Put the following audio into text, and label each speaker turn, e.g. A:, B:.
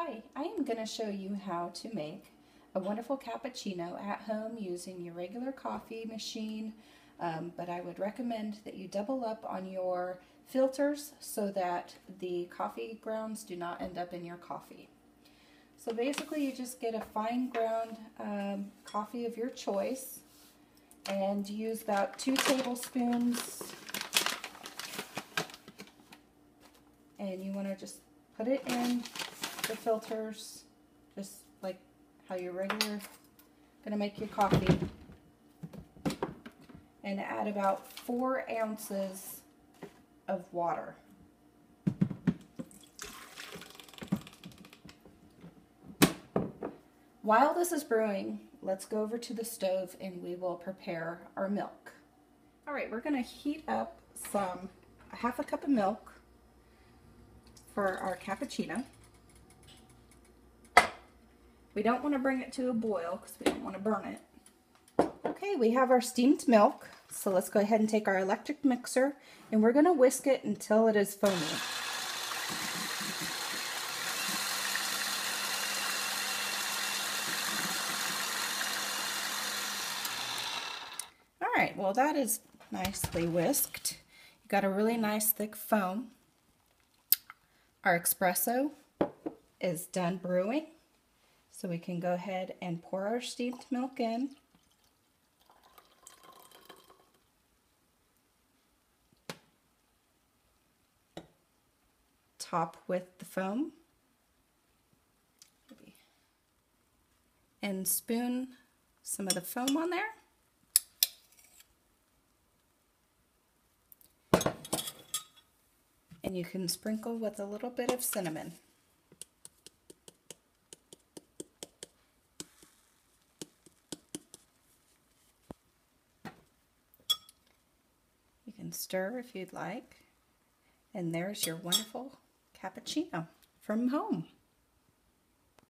A: Hi, I am going to show you how to make a wonderful cappuccino at home using your regular coffee machine, but I would recommend that you double up on your filters so that the coffee grounds do not end up in your coffee. So basically you just get a fine ground coffee of your choice and use about 2 tablespoons, and you want to just put it in the filters, just like how you're regular gonna make your coffee, and add about 4 ounces of water. While this is brewing, let's go over to the stove and we will prepare our milk. All right, we're gonna heat up a half a cup of milk for our cappuccino. We don't want to bring it to a boil because we don't want to burn it. Okay, we have our steamed milk, so let's go ahead and take our electric mixer and we're going to whisk it until it is foamy. All right, well that is nicely whisked. You got a really nice thick foam. Our espresso is done brewing. So we can go ahead and pour our steamed milk in. Top with the foam. And spoon some of the foam on there. And you can sprinkle with a little bit of cinnamon. You can stir if you'd like, and there's your wonderful cappuccino from home.